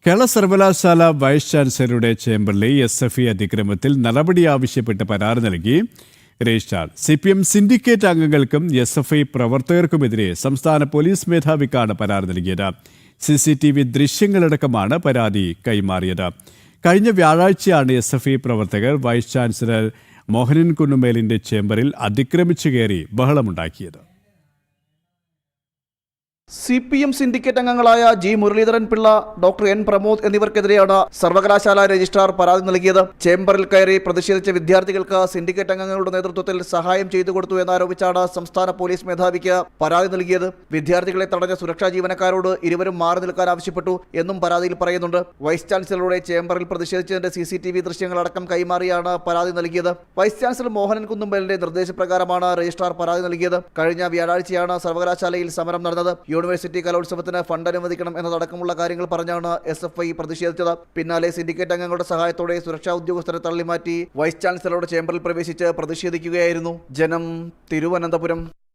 കേരള സർവകലാശാല vice ചാൻസലറുടെ ചേംബറിലെ SFI അതിക്രമത്തിൽ നടപടി ആവശ്യപ്പെട്ട് പരാതി നൽകി രജിസ്ട്രാർ. CPM സിൻഡിക്കേറ്റ് അംഗങ്ങൾക്കും SFI പ്രവർത്തകർക്കുമെതിരെ സംസ്ഥാന പോലീസ് മേധാവിക്കാണ് പരാതി നൽകിയത്. CCTV ദൃശ്യങ്ങളടക്കമാണ് പരാതി കൈമാറിയത്. കഴിഞ്ഞ വ്യാഴാഴ്ചയാണ് SFI പ്രവർത്തകർ വൈസ് ചാൻസലർ മോഹനൻ കുന്നുമേലിന്റെ ചേംബറിൽ അതിക്രമിച്ചു കയറി ബഹളമുണ്ടാക്കിയത്. CPM സിൻഡിക്കേറ്റ് അംഗങ്ങളായ G Muraleedharan Pillai, doctor N Pramod എന്നിവർക്കെതിരെയാണ് സർവകലാശാല രജിസ്ട്രാർ പരാതി നൽകിയത്. ചേംബറിൽ കയറി പ്രതിഷേധിച്ച വിദ്യാർത്ഥികൾക്ക് സിൻഡിക്കേറ്റ് അംഗങ്ങളുടെ നേതൃത്വത്തിൽ സഹായം ചെയ്തു കൊടുത്തു എന്നാരോപിച്ചാണ് സംസ്ഥാന പോലീസ് മേധാവിക്ക് പരാതി നൽകിയത്. വിദ്യാർത്ഥികളെ തടഞ്ഞ സുരക്ഷാ ജീവനക്കാരോട് ഇരുവരും മാറി നിൽക്കാൻ ആവശ്യപ്പെട്ടു എന്നും പരാതിയിൽ പറയുന്നുണ്ട്. വൈസ് ചാൻസലറുടെ ചേംബറിൽ പ്രതിഷേധിച്ചതിന്റെ CCTV ദൃശ്യങ്ങളടക്കം കൈമാറിയാണ് പരാതി നൽകിയത്. വൈസ് ചാൻസലർ മോഹനൻ കുന്നുമേലിന്റെ നിർദ്ദേശപ്രകാരമാണ് രജിസ്ട്രാർ പരാതി നൽകിയത്. കഴിഞ്ഞ വ്യാഴാഴ്ചയാണ് സർവകലാശാലയിൽ സമരം നടന്നത്. യൂണിവേഴ്സിറ്റി കലോത്സവത്തിന് ഫണ്ട് അനുവദിക്കണം എന്നതടക്കമുള്ള കാര്യങ്ങൾ പറഞ്ഞാണ് SFI പ്രതിഷേധിച്ചത്. പിന്നാലെ സിൻഡിക്കേറ്റ് അംഗങ്ങളുടെ സഹായത്തോടെ സുരക്ഷാ ഉദ്യോഗസ്ഥരെ തള്ളിമാറ്റി വൈസ് ചാൻസലറുടെ ചേംബറിൽ പ്രവേശിച്ച് പ്രതിഷേധിക്കുകയായിരുന്നു. ജനം, തിരുവനന്തപുരം.